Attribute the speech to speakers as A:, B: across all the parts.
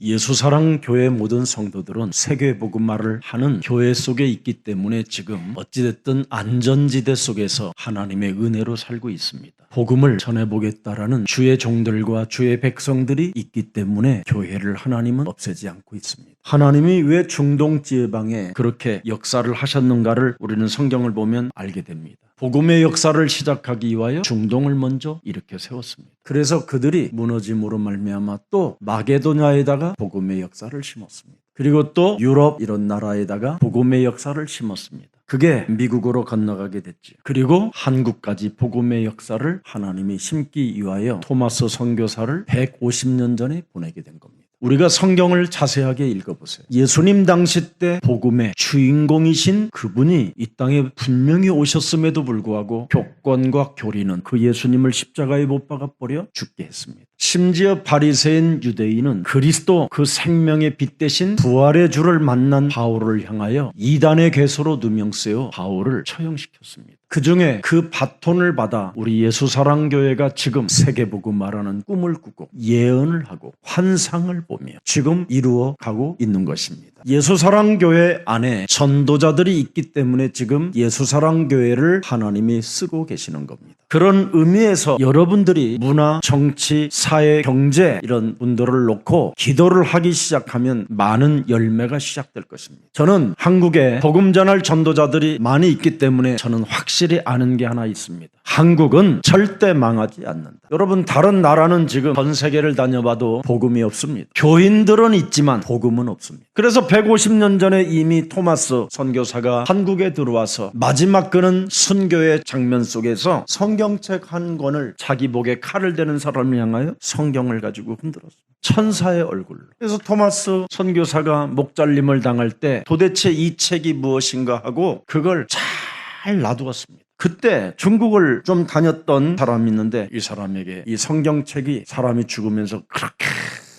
A: 예수사랑 교회 모든 성도들은 세계복음화를 하는 교회 속에 있기 때문에 지금 어찌됐든 안전지대 속에서 하나님의 은혜로 살고 있습니다. 복음을 전해보겠다라는 주의 종들과 주의 백성들이 있기 때문에 교회를 하나님은 없애지 않고 있습니다. 하나님이 왜 중동 지방에 그렇게 역사를 하셨는가를 우리는 성경을 보면 알게 됩니다. 복음의 역사를 시작하기 위하여 중동을 먼저 일으켜 세웠습니다. 그래서 그들이 무너짐으로 말미암아 또 마게도냐에다가 복음의 역사를 심었습니다. 그리고 또 유럽 이런 나라에다가 복음의 역사를 심었습니다. 그게 미국으로 건너가게 됐죠. 그리고 한국까지 복음의 역사를 하나님이 심기 위하여 토마스 선교사를 150년 전에 보내게 된 겁니다. 우리가 성경을 자세하게 읽어보세요. 예수님 당시 때 복음의 주인공이신 그분이 이 땅에 분명히 오셨음에도 불구하고 교권과 교리는 그 예수님을 십자가에 못 박아버려 죽게 했습니다. 심지어 바리새인 유대인은 그리스도 그 생명의 빛 대신 부활의 주를 만난 바울을 향하여 이단의 괴수로 누명쓰여 바울을 처형시켰습니다. 그 중에 그 바톤을 받아 우리 예수사랑교회가 지금 세계복음화라는 꿈을 꾸고 예언을 하고 환상을 보며 지금 이루어 가고 있는 것입니다. 예수사랑교회 안에 전도자들이 있기 때문에 지금 예수사랑교회를 하나님이 쓰고 계시는 겁니다. 그런 의미에서 여러분들이 문화, 정치, 사회, 경제 이런 분들을 놓고 기도를 하기 시작하면 많은 열매가 시작될 것입니다. 저는 한국에 복음 전할 전도자들이 많이 있기 때문에 저는 확실히 아는 게 하나 있습니다. 한국은 절대 망하지 않는다. 여러분 다른 나라는 지금 전 세계를 다녀봐도 복음이 없습니다. 교인들은 있지만 복음은 없습니다. 그래서 150년 전에 이미 토마스 선교사가 한국에 들어와서 마지막 그는 순교의 장면 속에서 성경책 한 권을 자기 목에 칼을 대는 사람을 향하여 성경을 가지고 흔들었습니다. 천사의 얼굴로. 그래서 토마스 선교사가 목잘림을 당할 때 도대체 이 책이 무엇인가 하고 그걸 잘 놔두었습니다. 그때 중국을 좀 다녔던 사람이 있는데 이 사람에게 이 성경책이 사람이 죽으면서 그렇게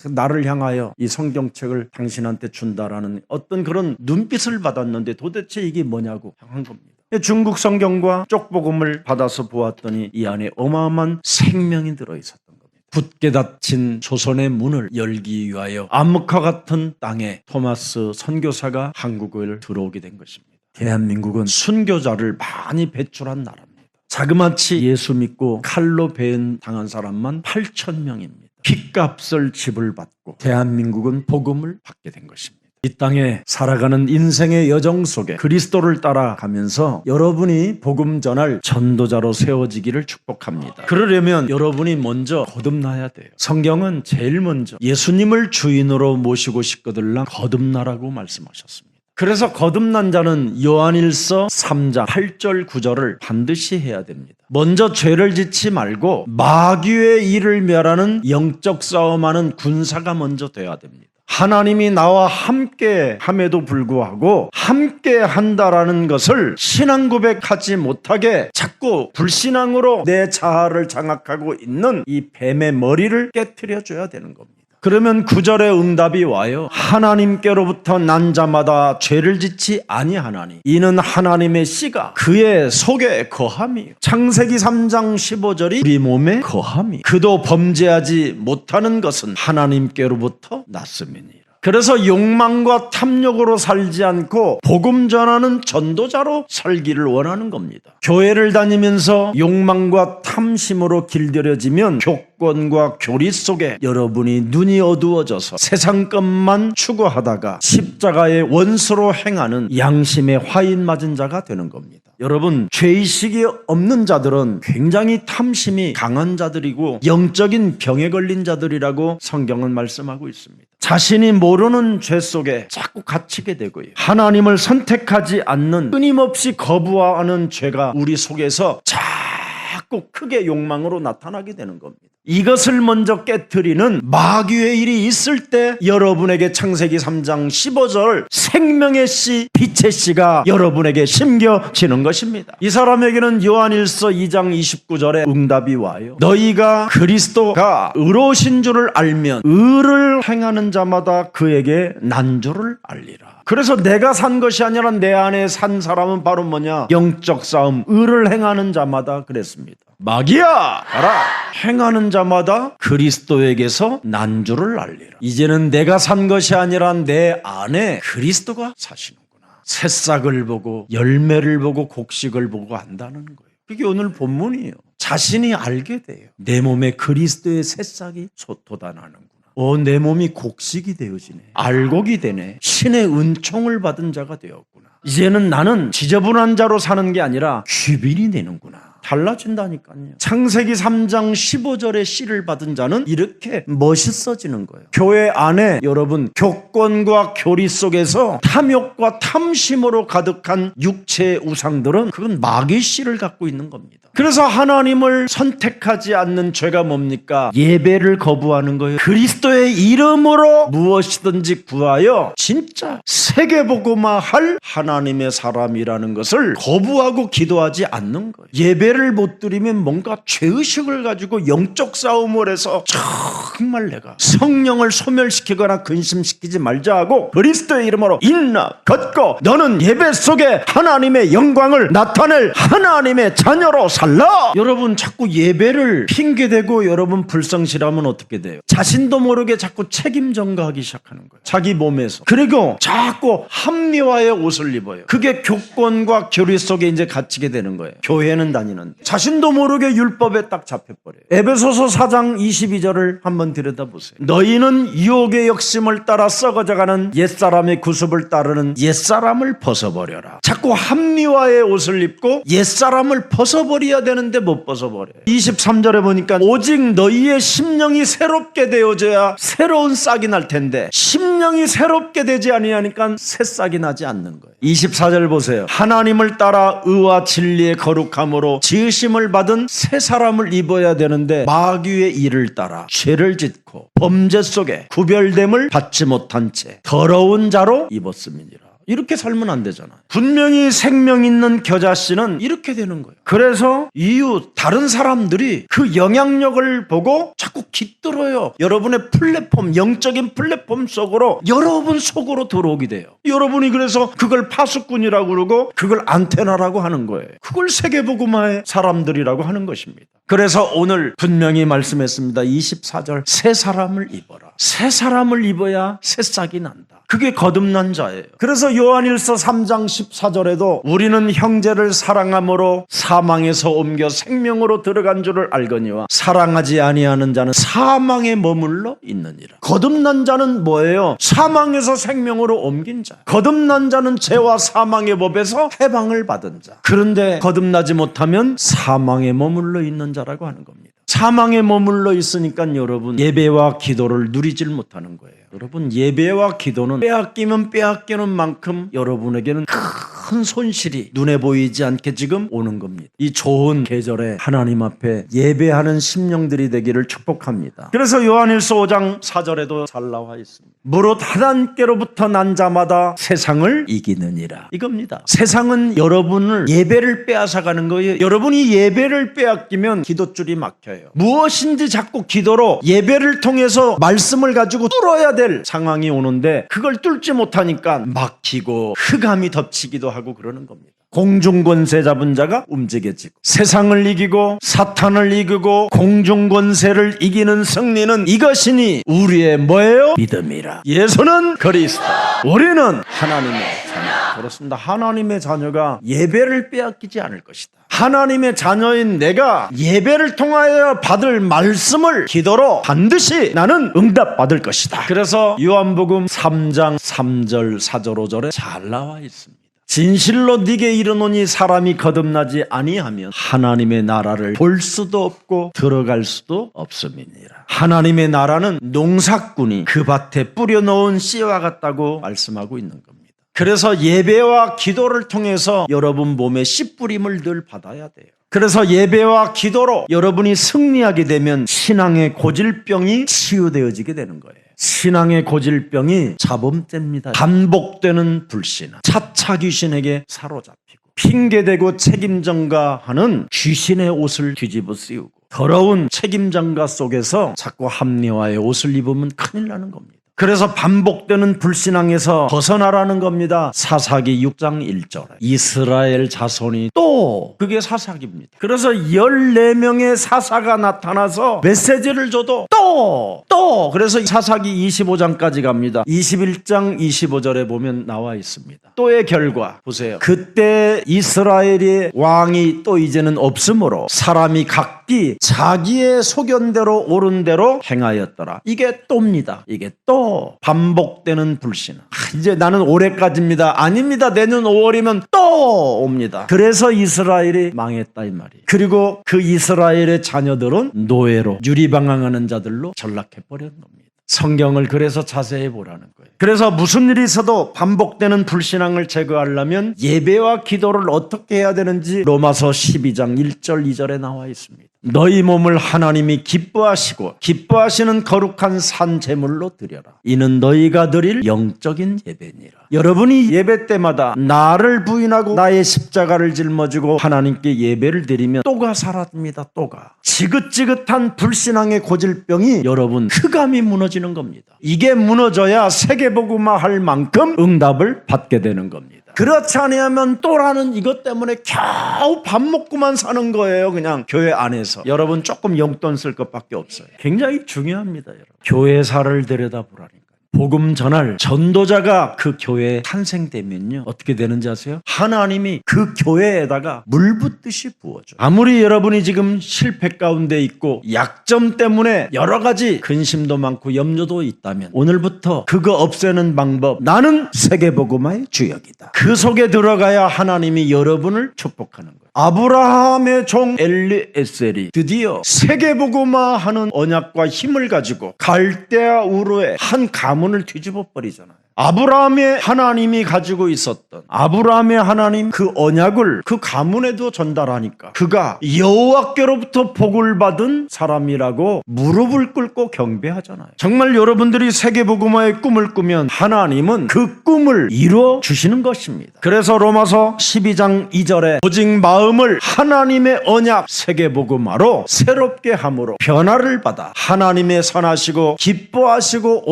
A: 나를 향하여 이 성경책을 당신한테 준다라는 어떤 그런 눈빛을 받았는데 도대체 이게 뭐냐고 한 겁니다. 중국 성경과 쪽복음을 받아서 보았더니 이 안에 어마어마한 생명이 들어있었던 겁니다. 굳게 닫힌 조선의 문을 열기 위하여 암흑과 같은 땅에 토마스 선교사가 한국을 들어오게 된 것입니다. 대한민국은 순교자를 많이 배출한 나라입니다. 자그마치 예수 믿고 칼로 배임 당한 사람만 8,000명입니다. 핏값을 집을 받고 대한민국은 복음을 받게 된 것입니다. 이 땅에 살아가는 인생의 여정 속에 그리스도를 따라가면서 여러분이 복음 전할 전도자로 세워지기를 축복합니다. 그러려면 여러분이 먼저 거듭나야 돼요. 성경은 제일 먼저 예수님을 주인으로 모시고 싶거들랑 거듭나라고 말씀하셨습니다. 그래서 거듭난 자는 요한일서 3장 8절 9절을 반드시 해야 됩니다. 먼저 죄를 짓지 말고 마귀의 일을 멸하는 영적 싸움하는 군사가 먼저 돼야 됩니다. 하나님이 나와 함께 함에도 불구하고 함께 한다라는 것을 신앙 고백하지 못하게 자꾸 불신앙으로 내 자아를 장악하고 있는 이 뱀의 머리를 깨트려 줘야 되는 겁니다. 그러면 9절의 응답이 와요. 하나님께로부터 난 자마다 죄를 짓지 아니하나니 이는 하나님의 씨가 그의 속에 거함이요. 창세기 3장 15절이 우리 몸에 거함이 그도 범죄하지 못하는 것은 하나님께로부터 났음이니라. 그래서 욕망과 탐욕으로 살지 않고 복음 전하는 전도자로 살기를 원하는 겁니다. 교회를 다니면서 욕망과 탐심으로 길들여지면 교권과 교리 속에 여러분이 눈이 어두워져서 세상 것만 추구하다가 십자가의 원수로 행하는 양심의 화인 맞은 자가 되는 겁니다. 여러분 죄의식이 없는 자들은 굉장히 탐심이 강한 자들이고 영적인 병에 걸린 자들이라고 성경은 말씀하고 있습니다. 자신이 모르는 죄 속에 자꾸 갇히게 되고요. 하나님을 선택하지 않는 끊임없이 거부하는 죄가 우리 속에서 자꾸 크게 욕망으로 나타나게 되는 겁니다. 이것을 먼저 깨트리는 마귀의 일이 있을 때 여러분에게 창세기 3장 15절 생명의 씨, 빛의 씨가 여러분에게 심겨지는 것입니다. 이 사람에게는 요한일서 2장 29절에 응답이 와요. 너희가 그리스도가 의로우신 줄을 알면 의를 행하는 자마다 그에게 난 줄을 알리라. 그래서 내가 산 것이 아니라 내 안에 산 사람은 바로 뭐냐? 영적 싸움, 의를 행하는 자마다 그랬습니다. 마귀야 가라. 행하는 자마다 그리스도에게서 난주를 알리라. 이제는 내가 산 것이 아니라 내 안에 그리스도가 사시는구나. 새싹을 보고 열매를 보고 곡식을 보고 안다는 거예요. 그게 오늘 본문이에요. 자신이 알게 돼요. 내 몸에 그리스도의 새싹이 솟아나는구나. 내 몸이 곡식이 되어지네. 알곡이 되네. 신의 은총을 받은 자가 되었구나. 이제는 나는 지저분한 자로 사는 게 아니라 귀빈이 되는구나. 달라진다니까요. 창세기 3장 15절의 씨를 받은 자는 이렇게 멋있어지는 거예요. 교회 안에 여러분 교권과 교리 속에서 탐욕과 탐심으로 가득한 육체의 우상들은 그건 마귀 씨를 갖고 있는 겁니다. 그래서 하나님을 선택하지 않는 죄가 뭡니까? 예배를 거부하는 거예요. 그리스도의 이름으로 무엇이든지 구하여 진짜 세계복음화 할 하나님의 사람이라는 것을 거부하고 기도하지 않는 거예요. 예배를 못 드리면 뭔가 죄의식을 가지고 영적 싸움을 해서 정말 내가 성령을 소멸시키거나 근심시키지 말자 하고 그리스도의 이름으로 인나 걷고 너는 예배 속에 하나님의 영광을 나타낼 하나님의 자녀로 살라. 여러분 자꾸 예배를 핑계대고 여러분 불성실하면 어떻게 돼요? 자신도 모르게 자꾸 책임 전가하기 시작하는 거예요. 자기 몸에서. 그리고 자꾸 합리화의 옷을 입어요. 그게 교권과 교리 속에 이제 갇히게 되는 거예요. 교회는 다니는데 자신도 모르게 율법에 딱 잡혀버려요. 에베소서 4장 22절을 한번 들여다보세요. 너희는 유혹의 욕심을 따라 썩어져가는 옛사람의 구습을 따르는 옛사람을 벗어버려라. 자꾸 합리화의 옷을 입고 옛사람을 벗어버려야 되는데 못 벗어버려요. 23절에 보니까 오직 너희의 심령이 새롭게 되어져야 새로운 싹이 날 텐데 심령이 새롭게 되지 아니하니까 새 싹이 나지 않는 거예요. 24절 보세요. 하나님을 따라 의와 진리의 거룩함으로 지으심을 받은 새 사람을 입어야 되는데 마귀의 일을 따라 죄를 짓고 범죄 속에 구별됨을 받지 못한 채 더러운 자로 입었음이니라. 이렇게 살면 안 되잖아요. 분명히 생명 있는 겨자씨는 이렇게 되는 거예요. 그래서 이유 다른 사람들이 그 영향력을 보고 자꾸 깃들어요. 여러분의 플랫폼, 영적인 플랫폼 속으로 여러분 속으로 들어오게 돼요. 여러분이 그래서 그걸 파수꾼이라고 그러고 그걸 안테나라고 하는 거예요. 그걸 세계복음화의 사람들이라고 하는 것입니다. 그래서 오늘 분명히 말씀했습니다. 24절 새 사람을 입어라. 새 사람을 입어야 새싹이 난다. 그게 거듭난 자예요. 그래서 요한일서 3장 14절에도 우리는 형제를 사랑함으로 사망에서 옮겨 생명으로 들어간 줄을 알거니와 사랑하지 아니하는 자는 사망에 머물러 있느니라. 거듭난 자는 뭐예요? 사망에서 생명으로 옮긴 자. 거듭난 자는 죄와 사망의 법에서 해방을 받은 자. 그런데 거듭나지 못하면 사망에 머물러 있는 자라고 하는 겁니다. 사망에 머물러 있으니까 여러분 예배와 기도를 누리질 못하는 거예요. 여러분 예배와 기도는 빼앗기면 빼앗기는 만큼 여러분에게는 큰 손실이 눈에 보이지 않게 지금 오는 겁니다. 이 좋은 계절에 하나님 앞에 예배하는 심령들이 되기를 축복합니다. 그래서 요한일서 5장 4절에도 잘 나와 있습니다. 무릇 하나님께로부터 난 자마다 세상을 이기느니라. 이겁니다. 세상은 여러분을 예배를 빼앗아가는 거예요. 여러분이 예배를 빼앗기면 기도줄이 막혀요. 무엇인지 자꾸 기도로 예배를 통해서 말씀을 가지고 뚫어야 될 상황이 오는데 그걸 뚫지 못하니까 막히고 흑암이 덮치기도 하고 그러는 겁니다. 공중권세 잡은 자가 움직여지고 세상을 이기고 사탄을 이기고 공중권세를 이기는 승리는 이것이니 우리의 뭐예요? 믿음이라. 예수는 그리스도, 우리는 하나님의 자녀. 그렇습니다. 하나님의 자녀가 예배를 빼앗기지 않을 것이다. 하나님의 자녀인 내가 예배를 통하여 받을 말씀을 기도로 반드시 나는 응답받을 것이다. 그래서 요한복음 3장 3절 4절 5절에 잘 나와 있습니다. 진실로 네게 이르노니 사람이 거듭나지 아니하면 하나님의 나라를 볼 수도 없고 들어갈 수도 없음이니라. 하나님의 나라는 농사꾼이 그 밭에 뿌려놓은 씨와 같다고 말씀하고 있는 겁니다. 그래서 예배와 기도를 통해서 여러분 몸에 씨 뿌림을 늘 받아야 돼요. 그래서 예배와 기도로 여러분이 승리하게 되면 신앙의 고질병이 치유되어지게 되는 거예요. 신앙의 고질병이 자범죄입니다. 반복되는 불신앙, 차차 귀신에게 사로잡히고 핑계대고 책임전가하는 귀신의 옷을 뒤집어 씌우고 더러운 책임전가 속에서 자꾸 합리화의 옷을 입으면 큰일 나는 겁니다. 그래서 반복되는 불신앙에서 벗어나라는 겁니다. 사사기 6장 1절에 이스라엘 자손이 또, 그게 사사기입니다. 그래서 14명의 사사가 나타나서 메시지를 줘도 또 그래서 사사기 25장까지 갑니다. 21장 25절에 보면 나와 있습니다. 또의 결과 보세요. 그때 이스라엘의 왕이 또 이제는 없으므로 사람이 각기 자기의 소견대로 옳은 대로 행하였더라. 이게 또입니다. 이게 또 반복되는 불신앙. 이제 나는 올해까지입니다. 아닙니다. 내년 5월이면 또 옵니다. 그래서 이스라엘이 망했다 이 말이에요. 그리고 그 이스라엘의 자녀들은 노예로 유리방황하는 자들로 전락해버린 겁니다. 성경을 그래서 자세히 보라는 거예요. 그래서 무슨 일이 있어도 반복되는 불신앙을 제거하려면 예배와 기도를 어떻게 해야 되는지 로마서 12장 1절 2절에 나와 있습니다. 너희 몸을 하나님이 기뻐하시고 기뻐하시는 거룩한 산 제물로 드려라. 이는 너희가 드릴 영적인 예배니라. 여러분이 예배 때마다 나를 부인하고 나의 십자가를 짊어지고 하나님께 예배를 드리면 또가 사라집니다. 또가. 지긋지긋한 불신앙의 고질병이 여러분 흑암이 무너지는 겁니다. 이게 무너져야 세계복음화 할 만큼 응답을 받게 되는 겁니다. 그렇지 않으면 또라는 이것 때문에 겨우 밥 먹고만 사는 거예요. 그냥 교회 안에서. 여러분 조금 용돈 쓸 것밖에 없어요. 굉장히 중요합니다. 여러분. 교회사를 들여다보라니까. 복음 전할 전도자가 그 교회에 탄생되면요 어떻게 되는지 아세요? 하나님이 그 교회에다가 물 붓듯이 부어줘요. 아무리 여러분이 지금 실패 가운데 있고 약점 때문에 여러 가지 근심도 많고 염려도 있다면 오늘부터 그거 없애는 방법, 나는 세계복음화의 주역이다. 그 속에 들어가야 하나님이 여러분을 축복하는 거예요. 아브라함의 종 엘리에셀이 드디어 세계복음화하는 언약과 힘을 가지고 갈대아 우르의 한 가문을 뒤집어 버리잖아요. 아브라함의 하나님이 가지고 있었던 아브라함의 하나님 그 언약을 그 가문에도 전달하니까 그가 여호와께로부터 복을 받은 사람이라고 무릎을 꿇고 경배하잖아요. 정말 여러분들이 세계복음화의 꿈을 꾸면 하나님은 그 꿈을 이루어 주시는 것입니다. 그래서 로마서 12장 2절에 오직 마음을 하나님의 언약 세계복음화로 새롭게 함으로 변화를 받아 하나님의 선하시고 기뻐하시고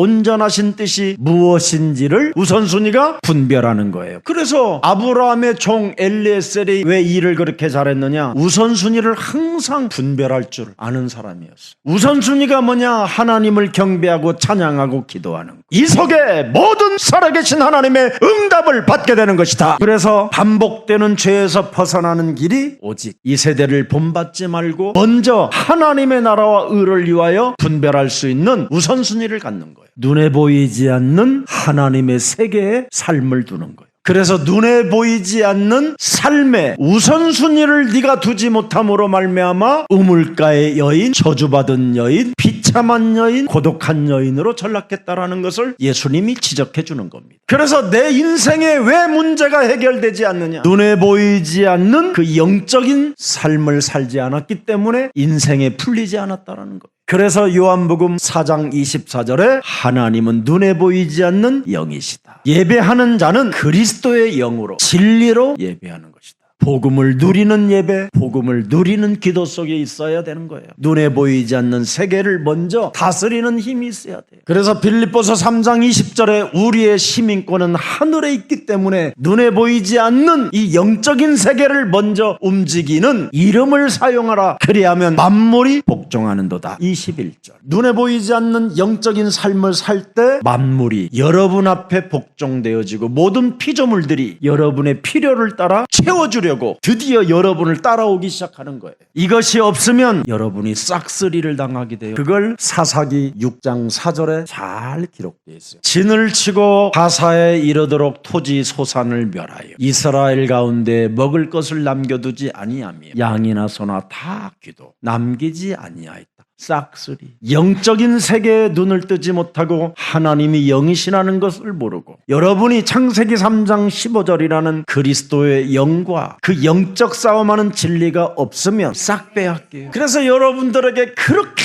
A: 온전하신 뜻이 무엇인지 를 우선순위가 분별하는 거예요. 그래서 아브라함의 종 엘리에셀이 왜 일을 그렇게 잘했느냐? 우선순위를 항상 분별할 줄 아는 사람이었어요. 우선순위가 뭐냐? 하나님을 경배하고 찬양하고 기도하는 거. 이 속에 모든 살아계신 하나님의 응답을 받게 되는 것이다. 그래서 반복되는 죄에서 벗어나는 길이 오직 이 세대를 본받지 말고 먼저 하나님의 나라와 의를 위하여 분별할 수 있는 우선순위를 갖는 거예요. 눈에 보이지 않는 하나님의 세계에 삶을 두는 거예요. 그래서 눈에 보이지 않는 삶의 우선순위를 네가 두지 못함으로 말미암아 우물가의 여인, 저주받은 여인, 비참한 여인, 고독한 여인으로 전락했다라는 것을 예수님이 지적해 주는 겁니다. 그래서 내 인생에 왜 문제가 해결되지 않느냐? 눈에 보이지 않는 그 영적인 삶을 살지 않았기 때문에 인생에 풀리지 않았다라는 거예요. 그래서 요한복음 4장 24절에 하나님은 눈에 보이지 않는 영이시다. 예배하는 자는 그리스도의 영으로 진리로 예배하는 것이다. 복음을 누리는 예배, 복음을 누리는 기도 속에 있어야 되는 거예요. 눈에 보이지 않는 세계를 먼저 다스리는 힘이 있어야 돼요. 그래서 빌립보서 3장 20절에 우리의 시민권은 하늘에 있기 때문에 눈에 보이지 않는 이 영적인 세계를 먼저 움직이는 이름을 사용하라. 그리하면 만물이 복종하는도다. 21절. 눈에 보이지 않는 영적인 삶을 살 때 만물이 여러분 앞에 복종되어지고 모든 피조물들이 여러분의 필요를 따라 채워주려고 드디어 여러분을 따라오기 시작하는 거예요. 이것이 없으면 여러분이 싹쓸이를 당하게 돼요. 그걸 사사기 6장 4절에 잘 기록되어 있어요. 진을 치고 가사에 이르도록 토지 소산을 멸하여 이스라엘 가운데 먹을 것을 남겨두지 아니하며 양이나 소나 다 귀도 남기지 아니하였다. 싹쓸이. 영적인 세계에 눈을 뜨지 못하고 하나님이 영이시라는 것을 모르고 여러분이 창세기 3장 15절이라는 그리스도의 영과 그 영적 싸움하는 진리가 없으면 싹 빼앗겨요. 그래서 여러분들에게 그렇게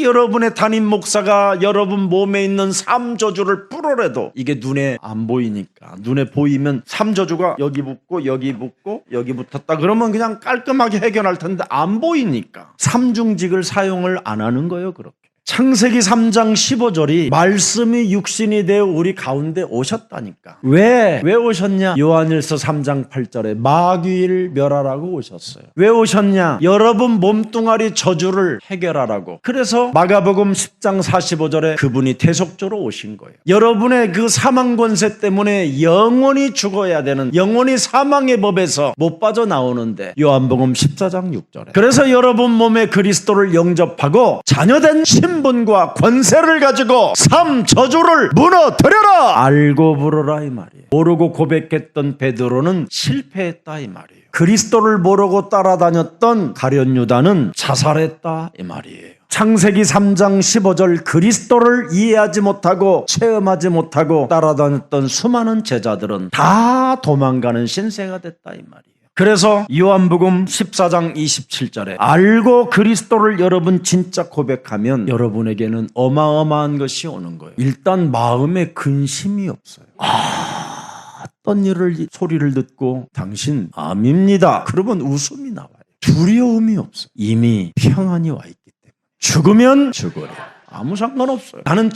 A: 여러분의 담임 목사가 여러분 몸에 있는 삼저주를 풀어내도 이게 눈에 안 보이니까, 눈에 보이면 삼저주가 여기 붙고 여기 붙고 여기 붙었다 그러면 그냥 깔끔하게 해결할 텐데 안 보이니까 삼중직을 사용을 안 하는 거예요. 그렇게 창세기 3장 15절이 말씀이 육신이 되어 우리 가운데 오셨다니까. 왜 오셨냐? 요한일서 3장 8절에 마귀를 멸하라고 오셨어요. 왜 오셨냐? 여러분 몸뚱아리 저주를 해결하라고. 그래서 마가복음 10장 45절에 그분이 대속조로 오신 거예요. 여러분의 그 사망 권세 때문에 영원히 죽어야 되는, 영원히 사망의 법에서 못 빠져나오는데 요한복음 14장 6절에 그래서 여러분 몸에 그리스도를 영접하고 자녀된 신분과 권세를 가지고 삶 저주를 무너뜨려라, 알고 부르라 이 말이에요. 모르고 고백했던 베드로는 실패했다 이 말이에요. 그리스도를 모르고 따라다녔던 가룟 유다는 자살했다 이 말이에요. 창세기 3장 15절 그리스도를 이해하지 못하고 체험하지 못하고 따라다녔던 수많은 제자들은 다 도망가는 신세가 됐다 이 말이에요. 그래서 요한복음 14장 27절에 알고 그리스도를 여러분 진짜 고백하면 여러분에게는 어마어마한 것이 오는 거예요. 일단 마음에 근심이 없어요. 어떤 소리를 듣고 당신 암입니다. 그러면 웃음이 나와요. 두려움이 없어요. 이미 평안이 와 있기 때문에. 죽으면 죽으려. 아무 상관없어요. 나는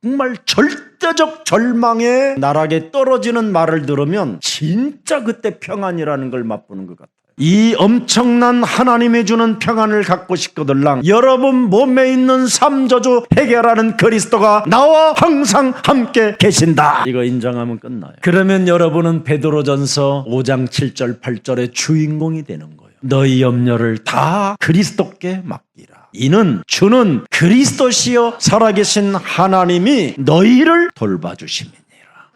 A: 정말 절대적 절망의 나락에 떨어지는 말을 들으면 진짜 그때 평안이라는 걸 맛보는 것 같아요. 이 엄청난 하나님이 주는 평안을 갖고 싶거들랑 여러분 몸에 있는 삶저주 해결하는 그리스도가 나와 항상 함께 계신다. 이거 인정하면 끝나요. 그러면 여러분은 베드로전서 5장 7절 8절의 주인공이 되는 거예요. 너희 염려를 다 그리스도께 맡기라. 이는 주는 그리스도시요 살아계신 하나님이 너희를 돌봐주심이니라.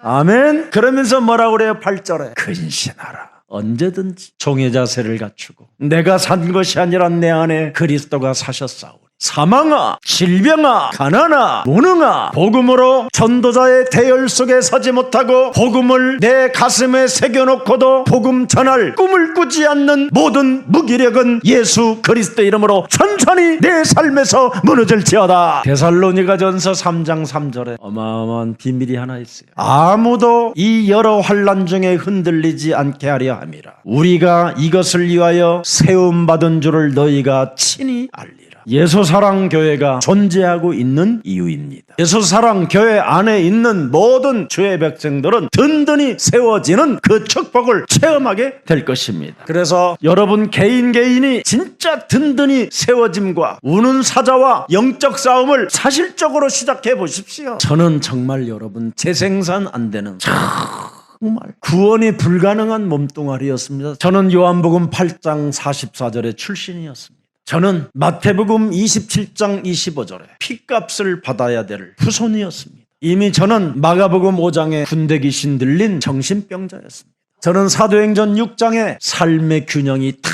A: 아멘. 그러면서 뭐라고 그래요? 8절에 근신하라. 언제든지 종의 자세를 갖추고 내가 산 것이 아니라 내 안에 그리스도가 사셨사오니 사망아 질병아 가난아 무능아 복음으로 전도자의 대열 속에 서지 못하고 복음을 내 가슴에 새겨놓고도 복음 전할 꿈을 꾸지 않는 모든 무기력은 예수 그리스도 이름으로 천천히 내 삶에서 무너질지어다. 데살로니가전서 3장 3절에 어마어마한 비밀이 하나 있어요. 아무도 이 여러 환난 중에 흔들리지 않게 하려 함이라. 우리가 이것을 위하여 세움받은 줄을 너희가 친히 알리라. 예수사랑교회가 존재하고 있는 이유입니다. 예수사랑교회 안에 있는 모든 주의 백성들은 든든히 세워지는 그 축복을 체험하게 될 것입니다. 그래서 여러분 개인이 진짜 든든히 세워짐과 우는 사자와 영적 싸움을 사실적으로 시작해 보십시오. 저는 정말 여러분 재생산 안 되는 정말 구원이 불가능한 몸뚱아리였습니다. 저는 요한복음 8장 44절의 출신이었습니다. 저는 마태복음 27장 25절에 핏값을 받아야 될 후손이었습니다. 이미 저는 마가복음 5장에 군대 귀신 들린 정신병자였습니다. 저는 사도행전 6장에 삶의 균형이 다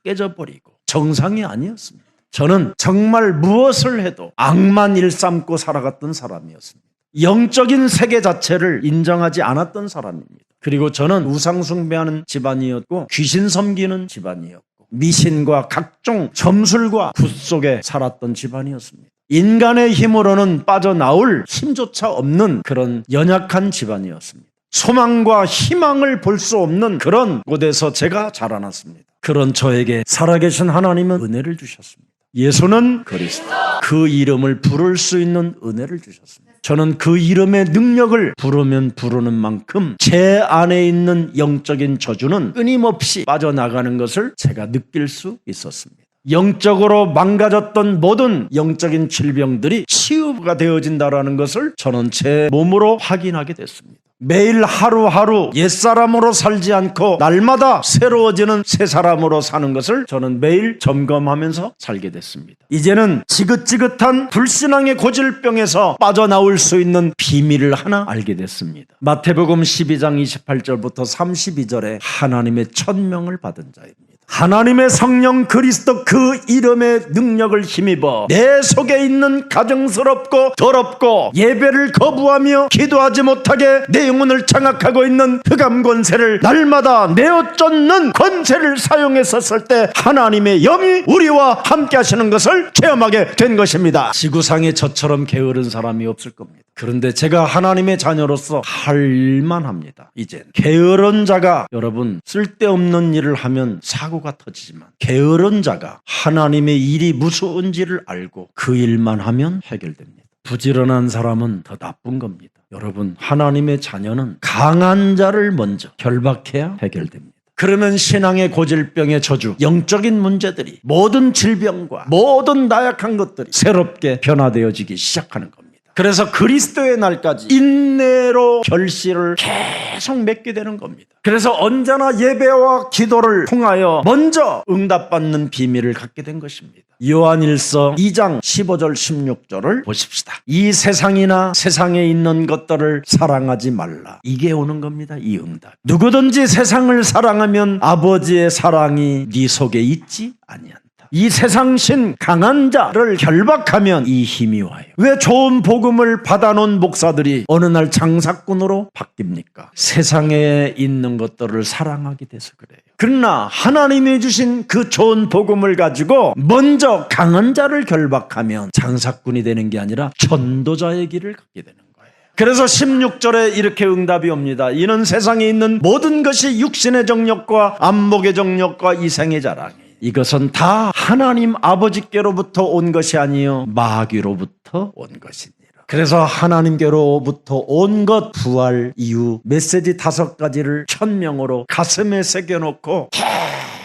A: 깨져버리고 정상이 아니었습니다. 저는 정말 무엇을 해도 악만 일삼고 살아갔던 사람이었습니다. 영적인 세계 자체를 인정하지 않았던 사람입니다. 그리고 저는 우상 숭배하는 집안이었고 귀신 섬기는 집안이었고 미신과 각종 점술과 굿 속에 살았던 집안이었습니다. 인간의 힘으로는 빠져나올 힘조차 없는 그런 연약한 집안이었습니다. 소망과 희망을 볼 수 없는 그런 곳에서 제가 자라났습니다. 그런 저에게 살아계신 하나님은 은혜를 주셨습니다. 예수는 그리스도, 그 이름을 부를 수 있는 은혜를 주셨습니다. 저는 그 이름의 능력을 부르면 부르는 만큼 제 안에 있는 영적인 저주는 끊임없이 빠져나가는 것을 제가 느낄 수 있었습니다. 영적으로 망가졌던 모든 영적인 질병들이 치유가 되어진다는 것을 저는 제 몸으로 확인하게 됐습니다. 매일 하루하루 옛사람으로 살지 않고 날마다 새로워지는 새 사람으로 사는 것을 저는 매일 점검하면서 살게 됐습니다. 이제는 지긋지긋한 불신앙의 고질병에서 빠져나올 수 있는 비밀을 하나 알게 됐습니다. 마태복음 12장 28절부터 32절에 하나님의 천명을 받은 자입니다. 하나님의 성령 그리스도 그 이름의 능력을 힘입어 내 속에 있는 가증스럽고 더럽고 예배를 거부하며 기도하지 못하게 내 영혼을 장악하고 있는 흑암 권세를 날마다 내어 쫓는 권세를 사용했었을 때 하나님의 영이 우리와 함께 하시는 것을 체험하게 된 것입니다. 지구상에 저처럼 게으른 사람이 없을 겁니다. 그런데 제가 하나님의 자녀로서 할만합니다. 이젠 게으른 자가, 여러분 쓸데없는 일을 하면 사고가 터지지만 게으른 자가 하나님의 일이 무서운지를 알고 그 일만 하면 해결됩니다. 부지런한 사람은 더 나쁜 겁니다. 여러분, 하나님의 자녀는 강한 자를 먼저 결박해야 해결됩니다. 그러면 신앙의 고질병의 저주, 영적인 문제들이, 모든 질병과 모든 나약한 것들이 새롭게 변화되어지기 시작하는 겁니다. 그래서 그리스도의 날까지 인내로 결실을 계속 맺게 되는 겁니다. 그래서 언제나 예배와 기도를 통하여 먼저 응답받는 비밀을 갖게 된 것입니다. 요한일서 2장 15절 16절을 보십시다. 이 세상이나 세상에 있는 것들을 사랑하지 말라. 이게 오는 겁니다. 이 응답. 누구든지 세상을 사랑하면 아버지의 사랑이 네 속에 있지 아니한다. 이 세상신 강한 자를 결박하면 이 힘이 와요. 왜 좋은 복음을 받아놓은 목사들이 어느 날 장사꾼으로 바뀝니까? 세상에 있는 것들을 사랑하게 돼서 그래요. 그러나 하나님이 주신 그 좋은 복음을 가지고 먼저 강한 자를 결박하면 장사꾼이 되는 게 아니라 전도자의 길을 갖게 되는 거예요. 그래서 16절에 이렇게 응답이 옵니다. 이는 세상에 있는 모든 것이 육신의 정욕과 안목의 정욕과 이생의 자랑이에요. 이것은 다 하나님 아버지께로부터 온 것이 아니요 마귀로부터 온 것이니라. 그래서 하나님께로부터 온 것 부활 이후 메시지 5가지를 천명으로 가슴에 새겨놓고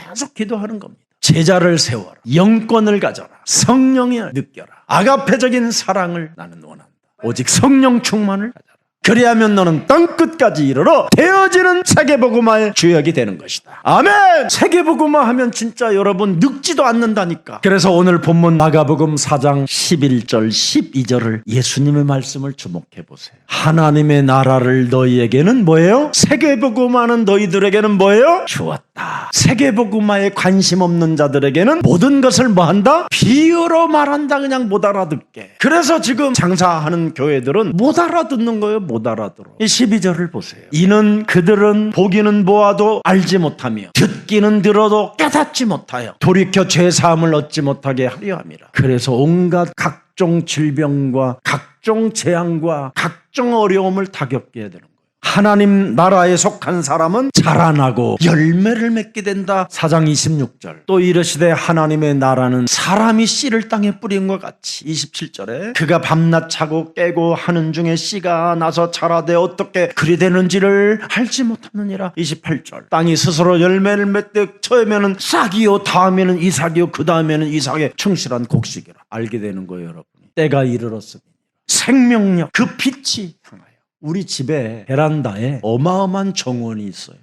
A: 계속 기도하는 겁니다. 제자를 세워라, 영권을 가져라, 성령을 느껴라, 아가페적인 사랑을 나는 원한다. 오직 성령 충만을 가져라. 그리하면 너는 땅끝까지 이르러 되어지는 세계복음화의 주역이 되는 것이다. 아멘! 세계복음화 하면 진짜 여러분 늙지도 않는다니까. 그래서 오늘 본문 마가복음 4장 11절 12절을 예수님의 말씀을 주목해 보세요. 하나님의 나라를 너희에게는 뭐예요? 세계복음화는 너희들에게는 뭐예요? 주었다. 세계복음화에 관심 없는 자들에게는 모든 것을 뭐한다? 비유로 말한다. 그냥 못 알아듣게. 그래서 지금 장사하는 교회들은 못 알아듣는 거예요. 못 알아들어. 이 12절을 보세요. 이는 그들은 보기는 보아도 알지 못하며 듣기는 들어도 깨닫지 못하여 돌이켜 죄사함을 얻지 못하게 하려 함이라. 그래서 온갖 각종 질병과 각종 재앙과 각종 어려움을 다 겪게 되는 거예요. 하나님 나라에 속한 사람은 자라나고 열매를 맺게 된다. 4장 26절. 또 이르시되 하나님의 나라는 사람이 씨를 땅에 뿌린 것 같이. 27절에 그가 밤낮 자고 깨고 하는 중에 씨가 나서 자라되 어떻게 그리 되는지를 알지 못하느니라. 28절. 땅이 스스로 열매를 맺되 처음에는 싹이요 다음에는 이삭이요 그 다음에는 이삭의 충실한 곡식이라. 알게 되는 거예요. 여러분, 때가 이르렀으니 생명력 그 빛이 향하여 우리 집에 베란다에 어마어마한 정원이 있어요.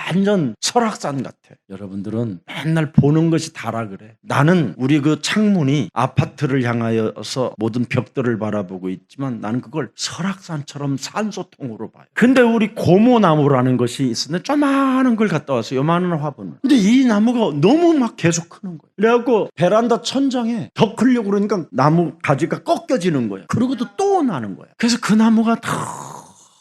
A: 완전 설악산 같아. 여러분들은 맨날 보는 것이 다라 그래. 나는 우리 그 창문이 아파트를 향하여서 모든 벽들을 바라보고 있지만 나는 그걸 설악산처럼 산소통으로 봐요. 근데 우리 고모나무라는 것이 있었는데 조그마한 걸 갖다 왔어요. 요만한 화분을. 근데 이 나무가 너무 막 계속 크는 거예요. 그래갖고 베란다 천장에 더 크려고 그러니까 나무 가지가 꺾여지는 거예요. 그러고도 또 나는 거예요. 그래서 그 나무가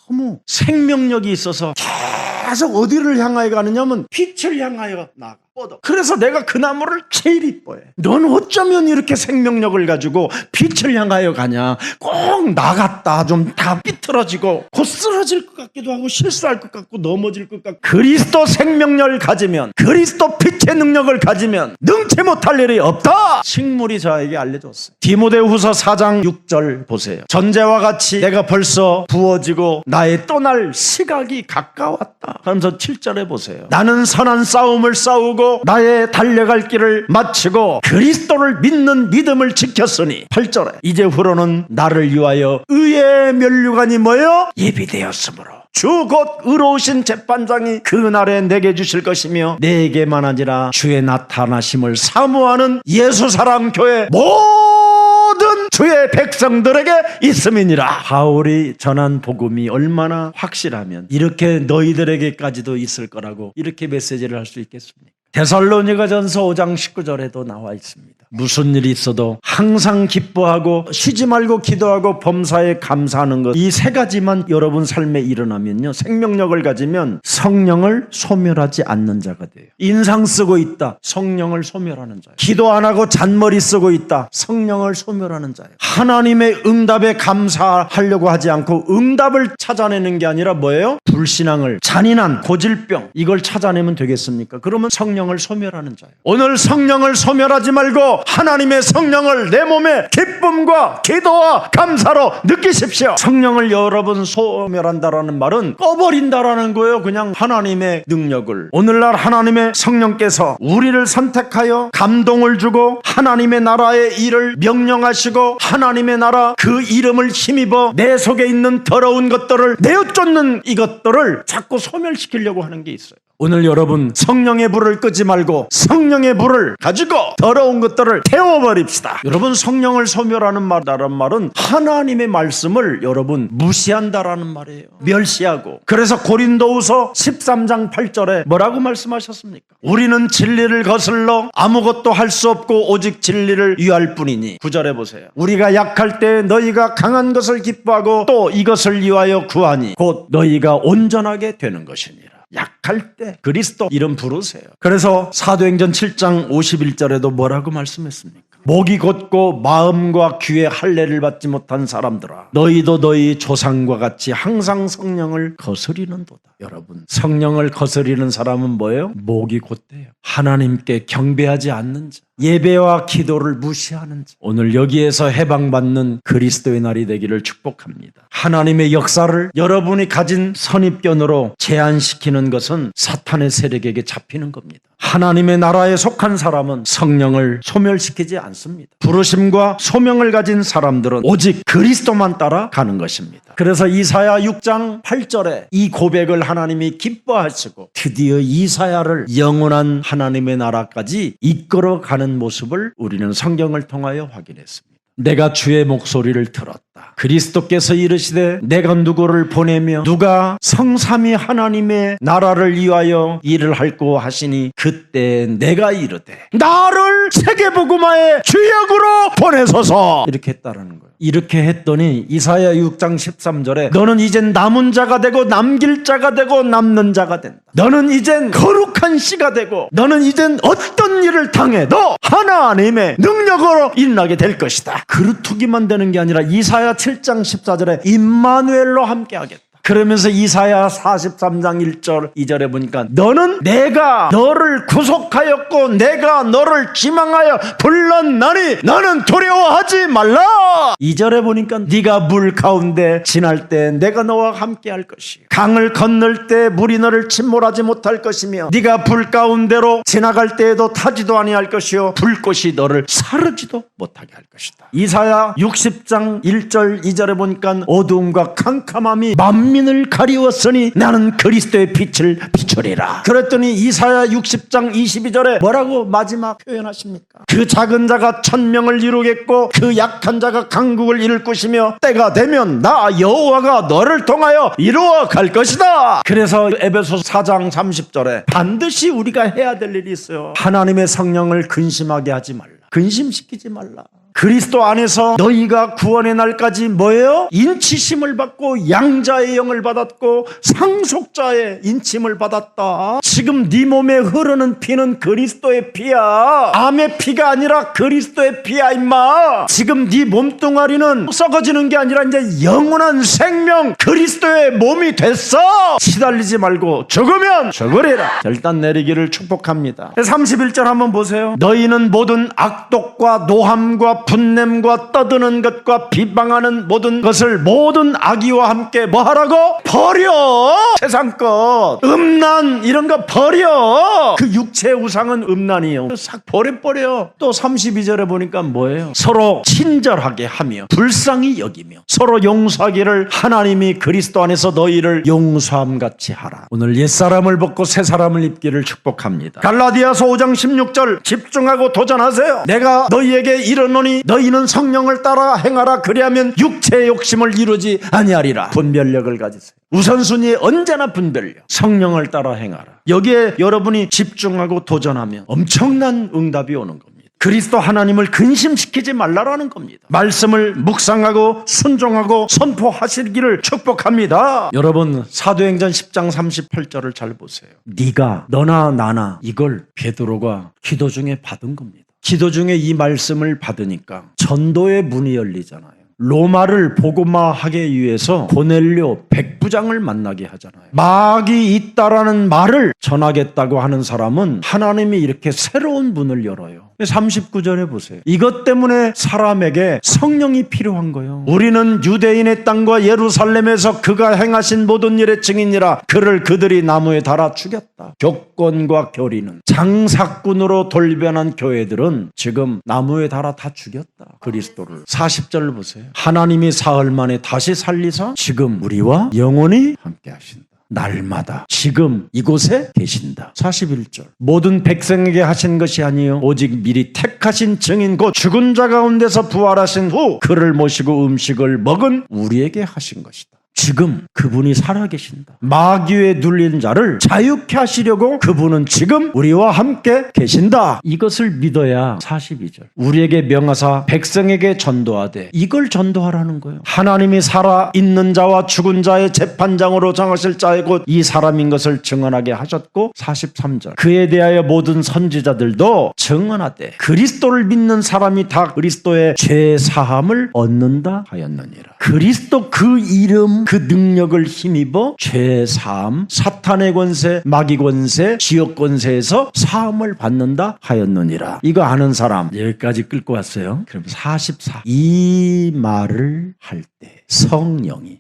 A: 너무 생명력이 있어서 계속 어디를 향하여 가느냐면 빛을 향하여 나가. 그래서 내가 그 나무를 제일 이뻐해. 넌 어쩌면 이렇게 생명력을 가지고 빛을 향하여 가냐. 꼭 나갔다 좀 다 삐뚤어지고 곧 쓰러질 것 같기도 하고 실수할 것 같고 넘어질 것 같고. 그리스도 생명력을 가지면, 그리스도 빛의 능력을 가지면 능치 못할 일이 없다. 식물이 저에게 알려줬어요. 디모데후서 4장 6절 보세요. 전제와 같이 내가 벌써 부어지고 나의 떠날 시각이 가까웠다 하면서 7절에 보세요. 나는 선한 싸움을 싸우고 나의 달려갈 길을 마치고 그리스도를 믿는 믿음을 지켰으니 8절에 이제후로는 나를 위하여 의의 면류관이 뭐예요? 예비되었으므로 주 곧 의로우신 재판장이 그 날에 내게 주실 것이며 내게만 아니라 주의 나타나심을 사모하는 예수사랑교회 모든 주의 백성들에게 있음이니라. 바울이 전한 복음이 얼마나 확실하면 이렇게 너희들에게까지도 있을 거라고 이렇게 메시지를 할 수 있겠습니까? 데살로니가전서 5장 19절에도 나와 있습니다. 무슨 일이 있어도 항상 기뻐하고 쉬지 말고 기도하고 범사에 감사하는 것, 이 세 가지만 여러분 삶에 일어나면요, 생명력을 가지면 성령을 소멸하지 않는 자가 돼요. 인상 쓰고 있다, 성령을 소멸하는 자예요. 기도 안 하고 잔머리 쓰고 있다, 성령을 소멸하는 자예요. 하나님의 응답에 감사하려고 하지 않고 응답을 찾아내는 게 아니라 뭐예요? 불신앙을, 잔인한 고질병, 이걸 찾아내면 되겠습니까? 그러면 성령을 소멸하는 자예요. 오늘 성령을 소멸하지 말고 하나님의 성령을 내 몸에 기쁨과 기도와 감사로 느끼십시오. 성령을 여러분 소멸한다라는 말은 꺼버린다라는 거예요. 그냥 하나님의 능력을. 오늘날 하나님의 성령께서 우리를 선택하여 감동을 주고 하나님의 나라의 일을 명령하시고 하나님의 나라 그 이름을 힘입어 내 속에 있는 더러운 것들을 내어쫓는 이것들을 자꾸 소멸시키려고 하는 게 있어요. 오늘 여러분 성령의 불을 끄지 말고 성령의 불을 가지고 더러운 것들을 태워버립시다. 여러분 성령을 소멸하는 말은 하나님의 말씀을 여러분 무시한다라는 말이에요. 멸시하고. 그래서 고린도후서 13장 8절에 뭐라고 말씀하셨습니까? 우리는 진리를 거슬러 아무것도 할 수 없고 오직 진리를 위할 뿐이니. 9절에 보세요. 우리가 약할 때 너희가 강한 것을 기뻐하고 또 이것을 위하여 구하니 곧 너희가 온전하게 되는 것이니라. 약할 때 그리스도 이름 부르세요. 그래서 사도행전 7장 51절에도 뭐라고 말씀했습니까? 목이 곧고 마음과 귀에 할례를 받지 못한 사람들아, 너희도 너희 조상과 같이 항상 성령을 거스리는도다. 여러분, 성령을 거스리는 사람은 뭐예요? 목이 곧대요. 하나님께 경배하지 않는 자, 예배와 기도를 무시하는 자. 오늘 여기에서 해방받는 그리스도의 날이 되기를 축복합니다. 하나님의 역사를 여러분이 가진 선입견으로 제한시키는 것은 사탄의 세력에게 잡히는 겁니다. 하나님의 나라에 속한 사람은 성령을 소멸시키지 않습니다. 부르심과 소명을 가진 사람들은 오직 그리스도만 따라가는 것입니다. 그래서 이사야 6장 8절에 이 고백을 하나님이 기뻐하시고 드디어 이사야를 영원한 하나님의 나라까지 이끌어가는 모습을 우리는 성경을 통하여 확인했습니다. 내가 주의 목소리를 들었다. 그리스도께서 이르시되 내가 누구를 보내며 누가 성삼위 하나님의 나라를 위하여 일을 할고 하시니 그때 내가 이르되 나를 세계복음화의 주역으로 보내소서. 이렇게 했다라는 거예요. 이렇게 했더니 이사야 6장 13절에 너는 이젠 남은 자가 되고 남길 자가 되고 남는 자가 된다. 너는 이젠 거룩한 씨가 되고 너는 이젠 어떤 일을 당해도 하나님의 능력으로 일어나게 될 것이다. 그루트기만 되는 게 아니라 이사야 7장 14절에 임마누엘로 함께 하겠다. 그러면서 이사야 43장 1절 2절에 보니까 너는 내가 너를 구속하였고 내가 너를 지망하여 불렀나니 너는 두려워하지 말라. 2절에 보니까 네가 물 가운데 지날 때 내가 너와 함께 할 것이요 강을 건널 때 물이 너를 침몰하지 못할 것이며 네가 불 가운데로 지나갈 때에도 타지도 아니할 것이요 불꽃이 너를 사르지도 못하게 할 것이다. 이사야 60장 1절 2절에 보니까 어두움과 캄캄함이 만민을 가리웠으니 나는 그리스도의 빛을 비추리라. 그랬더니 이사야 60장 22절에 뭐라고 마지막 표현하십니까? 그 작은 자가 1000명을 이루겠고 그 약한 자가 강국을 이룰 것이며 때가 되면 나 여호와가 너를 통하여 이루어 갈 것이다. 그래서 에베소서 4장 30절에 반드시 우리가 해야 될 일이 있어요. 하나님의 성령을 근심하게 하지 말라. 근심시키지 말라. 그리스도 안에서 너희가 구원의 날까지 뭐예요? 인치심을 받고 양자의 영을 받았고 상속자의 인침을 받았다. 지금 네 몸에 흐르는 피는 그리스도의 피야. 암의 피가 아니라 그리스도의 피야 임마. 지금 네 몸뚱아리는 썩어지는 게 아니라 이제 영원한 생명 그리스도의 몸이 됐어. 시달리지 말고 죽으면 죽으리라. 결단 내리기를 축복합니다. 31절 한번 보세요. 너희는 모든 악독과 노함과 분냄과 떠드는 것과 비방하는 모든 것을 모든 악의와 함께 뭐 하라고? 버려. 세상 것 음란 이런 거 버려. 그 육체의 우상은 음란이에요. 싹 버려버려. 또 32절에 보니까 뭐예요? 서로 친절하게 하며 불쌍히 여기며 서로 용서하기를 하나님이 그리스도 안에서 너희를 용서함같이 하라. 오늘 옛사람을 벗고 새사람을 입기를 축복합니다. 갈라디아서 5장 16절 집중하고 도전하세요. 내가 너희에게 이르노니 너희는 성령을 따라 행하라. 그리하면 육체의 욕심을 이루지 아니하리라. 분별력을 가지세요. 우선순위에 언제나 분별력. 성령을 따라 행하라. 여기에 여러분이 집중하고 도전하면 엄청난 응답이 오는 겁니다. 그리스도 하나님을 근심시키지 말라라는 겁니다. 말씀을 묵상하고 순종하고 선포하시기를 축복합니다. 여러분, 사도행전 10장 38절을 잘 보세요. 네가 너나 나나, 이걸 베드로가 기도 중에 받은 겁니다. 기도 중에 이 말씀을 받으니까 전도의 문이 열리잖아요. 로마를 복음화하기 위해서 고넬료 백부장을 만나게 하잖아요. 마귀 있다라는 말을 전하겠다고 하는 사람은 하나님이 이렇게 새로운 문을 열어요. 39절에 보세요. 이것 때문에 사람에게 성령이 필요한 거예요. 우리는 유대인의 땅과 예루살렘에서 그가 행하신 모든 일의 증인이라. 그를 그들이 나무에 달아 죽였다. 교권과 교리는 장사꾼으로 돌변한 교회들은 지금 나무에 달아 다 죽였다. 그리스도를. 40절을 보세요. 하나님이 사흘 만에 다시 살리사 지금 우리와 영원히 함께 하신다. 날마다 지금 이곳에 계신다. 41절. 모든 백성에게 하신 것이 아니요 오직 미리 택하신 증인 곧 죽은 자 가운데서 부활하신 후 그를 모시고 음식을 먹은 우리에게 하신 것이다. 지금 그분이 살아계신다. 마귀에 눌린 자를 자유케 하시려고 그분은 지금 우리와 함께 계신다. 이것을 믿어야 42절. 우리에게 명하사 백성에게 전도하되, 이걸 전도하라는 거예요. 하나님이 살아있는 자와 죽은 자의 재판장으로 정하실 자의 곧 이 사람인 것을 증언하게 하셨고 43절. 그에 대하여 모든 선지자들도 증언하되 그리스도를 믿는 사람이 다 그리스도의 죄 사함을 얻는다 하였느니라. 그리스도 그 이름 그 능력을 힘입어 죄 사함, 사탄의 권세, 마귀 권세, 지옥 권세에서 사함을 받는다 하였느니라. 이거 아는 사람 여기까지 끌고 왔어요. 그럼 44. 이 말을 할 때 성령이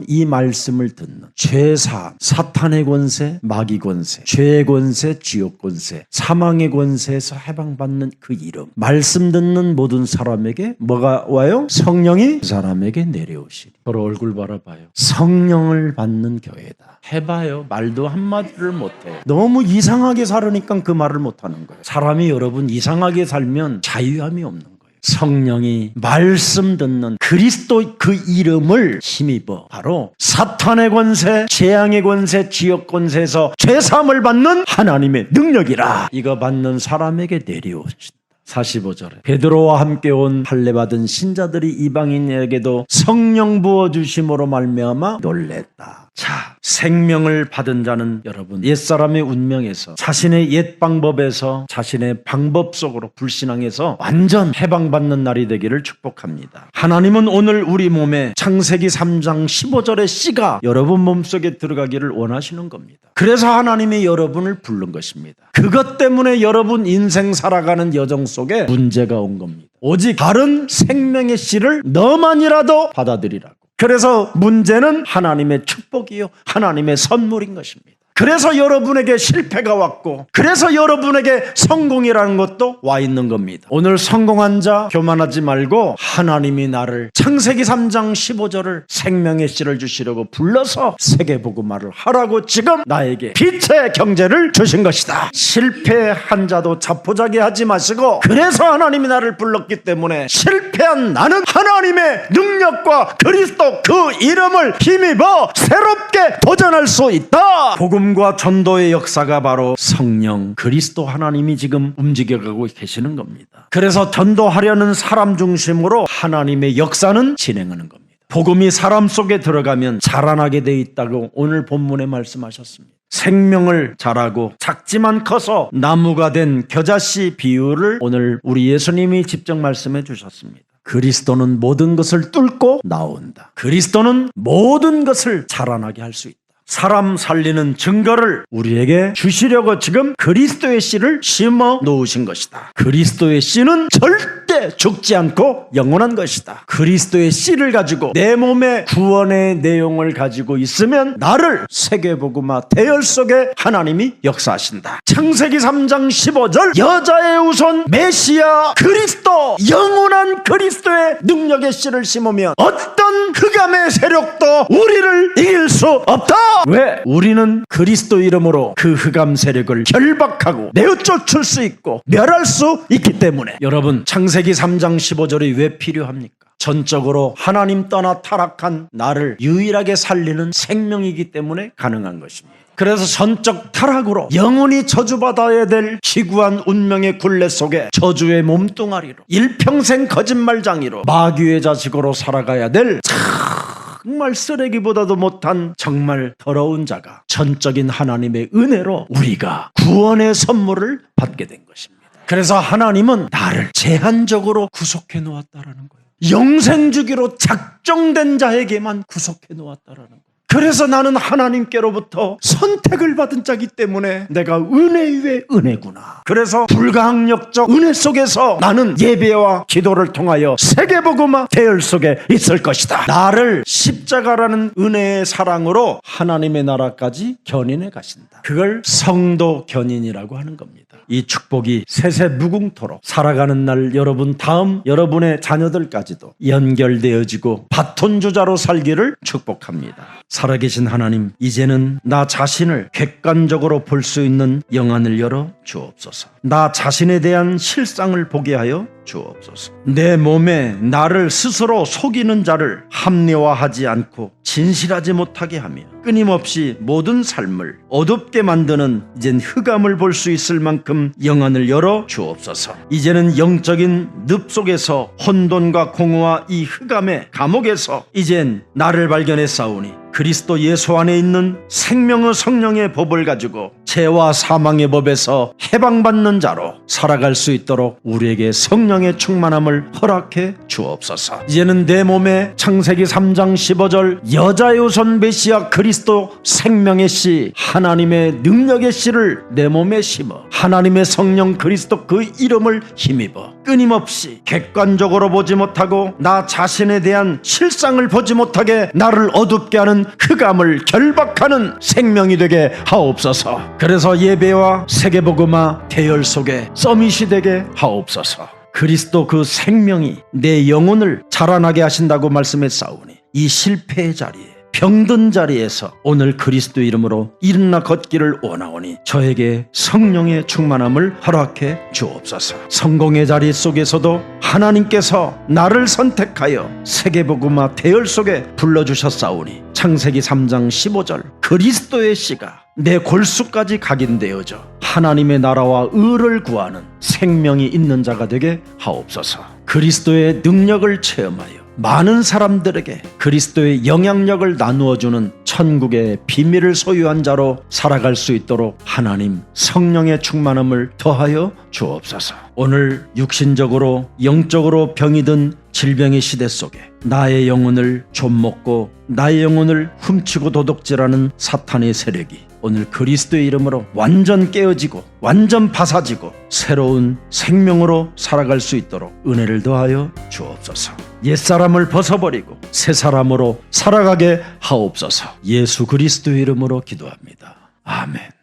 A: 이 말씀을 듣는 죄 사함, 사탄의 권세, 마귀 권세, 죄의 권세, 지옥 권세, 사망의 권세에서 해방받는 그 이름, 말씀 듣는 모든 사람에게 뭐가 와요? 성령이 그 사람에게 내려오시리. 서로 얼굴 바라봐요. 성령을 받는 교회다. 해봐요. 말도 한마디를 못해. 너무 이상하게 살으니까 그 말을 못하는 거예요. 사람이 여러분 이상하게 살면 자유함이 없는 거예요. 성령이 말씀 듣는 그리스도 그 이름을 힘입어 바로 사탄의 권세, 재앙의 권세, 지옥 권세에서 죄사함을 받는 하나님의 능력이라. 이거 받는 사람에게 내려오신다. 45절에 베드로와 함께 온 할례받은 신자들이 이방인에게도 성령 부어주심으로 말미암아 놀랬다. 자, 생명을 받은 자는 여러분 옛사람의 운명에서 자신의 옛 방법에서 자신의 방법 속으로 불신앙해서 완전 해방받는 날이 되기를 축복합니다. 하나님은 오늘 우리 몸에 창세기 3장 15절의 씨가 여러분 몸속에 들어가기를 원하시는 겁니다. 그래서 하나님이 여러분을 부른 것입니다. 그것 때문에 여러분 인생 살아가는 여정 속에 문제가 온 겁니다. 오직 다른 생명의 씨를 너만이라도 받아들이라고. 그래서 문제는 하나님의 축복이요 하나님의 선물인 것입니다. 그래서 여러분에게 실패가 왔고 그래서 여러분에게 성공이라는 것도 와 있는 겁니다. 오늘 성공한 자 교만하지 말고 하나님이 나를 창세기 3장 15절을 생명의 씨를 주시려고 불러서 세계복음화를 하라고 지금 나에게 빛의 경제를 주신 것이다. 실패한 자도 자포자기 하지 마시고 그래서 하나님이 나를 불렀기 때문에 실패한 나는 하나님의 능력과 그리스도 그 이름을 힘입어 새롭게 도전할 수 있다. 복음과 전도의 역사가 바로 성령 그리스도 하나님이 지금 움직여가고 계시는 겁니다. 그래서 전도하려는 사람 중심으로 하나님의 역사는 진행하는 겁니다. 복음이 사람 속에 들어가면 자라나게 돼 있다고 오늘 본문에 말씀하셨습니다. 생명을 자라고 작지만 커서 나무가 된 겨자씨 비유를 오늘 우리 예수님이 직접 말씀해 주셨습니다. 그리스도는 모든 것을 뚫고 나온다. 그리스도는 모든 것을 자라나게 할 수 있다. 사람 살리는 증거를 우리에게 주시려고 지금 그리스도의 씨를 심어 놓으신 것이다. 그리스도의 씨는 절대 죽지 않고 영원한 것이다. 그리스도의 씨를 가지고 내 몸의 구원의 내용을 가지고 있으면 나를 세계복음화 대열 속에 하나님이 역사하신다. 창세기 3장 15절 여자의 우선 메시아 그리스도 영원한 그리스도의 능력의 씨를 심으면 어떤 흑암의 세력도 우리를 이길 수 수 없다. 왜? 우리는 그리스도 이름으로 그 흑암 세력을 결박하고 내어쫓을 수 있고 멸할 수 있기 때문에. 여러분, 창세기 3장 15절이 왜 필요합니까? 전적으로 하나님 떠나 타락한 나를 유일하게 살리는 생명이기 때문에 가능한 것입니다. 그래서 전적 타락으로 영원히 저주받아야 될 기구한 운명의 굴레 속에 저주의 몸뚱아리로 일평생 거짓말장이로 마귀의 자식으로 살아가야 될 정말 쓰레기보다도 못한 정말 더러운 자가 전적인 하나님의 은혜로 우리가 구원의 선물을 받게 된 것입니다. 그래서 하나님은 나를 제한적으로 구속해 놓았다라는 거예요. 영생 주기로 작정된 자에게만 구속해 놓았다라는 거예요. 그래서 나는 하나님께로부터 선택을 받은 자이기 때문에 내가 은혜 위에 은혜구나. 그래서 불가항력적 은혜 속에서 나는 예배와 기도를 통하여 세계복음화 대열 속에 있을 것이다. 나를 십자가라는 은혜의 사랑으로 하나님의 나라까지 견인해 가신다. 그걸 성도 견인이라고 하는 겁니다. 이 축복이 세세무궁토록 살아가는 날 여러분 다음 여러분의 자녀들까지도 연결되어지고 바톤 주자로 살기를 축복합니다. 살아계신 하나님, 이제는 나 자신을 객관적으로 볼 수 있는 영안을 열어 주옵소서. 나 자신에 대한 실상을 보게 하여 주옵소서. 내 몸에 나를 스스로 속이는 자를 합리화하지 않고 진실하지 못하게 하며 끊임없이 모든 삶을 어둡게 만드는 이젠 흑암을 볼 수 있을 만큼 영안을 열어 주옵소서. 이제는 영적인 늪 속에서 혼돈과 공허와 이 흑암의 감옥에서 이젠 나를 발견했사오니 그리스도 예수 안에 있는 생명의 성령의 법을 가지고 죄와 사망의 법에서 해방받는 자로 살아갈 수 있도록 우리에게 성령의 충만함을 허락해 주옵소서. 이제는 내 몸에 창세기 3장 15절 여자의 우선 메시아 그리스도 생명의 씨 하나님의 능력의 씨를 내 몸에 심어 하나님의 성령 그리스도 그 이름을 힘입어 끊임없이 객관적으로 보지 못하고 나 자신에 대한 실상을 보지 못하게 나를 어둡게 하는 흑암을 결박하는 생명이 되게 하옵소서. 그래서 예배와 세계복음화 대열 속에 서밋이 되게 하옵소서. 그리스도 그 생명이 내 영혼을 자라나게 하신다고 말씀했사오니 이 실패의 자리에 병든 자리에서 오늘 그리스도 이름으로 일어나 걷기를 원하오니 저에게 성령의 충만함을 허락해 주옵소서. 성공의 자리 속에서도 하나님께서 나를 선택하여 세계복음화 대열 속에 불러주셨사오니 창세기 3장 15절 그리스도의 씨가 내 골수까지 각인되어져 하나님의 나라와 의를 구하는 생명이 있는 자가 되게 하옵소서. 그리스도의 능력을 체험하여 많은 사람들에게 그리스도의 영향력을 나누어주는 천국의 비밀을 소유한 자로 살아갈 수 있도록 하나님 성령의 충만함을 더하여 주옵소서. 오늘 육신적으로 영적으로 병이 든 질병의 시대 속에 나의 영혼을 좀먹고 나의 영혼을 훔치고 도둑질하는 사탄의 세력이 오늘 그리스도의 이름으로 완전 깨어지고 완전 바사지고 새로운 생명으로 살아갈 수 있도록 은혜를 더하여 주옵소서. 옛사람을 벗어버리고 새사람으로 살아가게 하옵소서. 예수 그리스도의 이름으로 기도합니다. 아멘.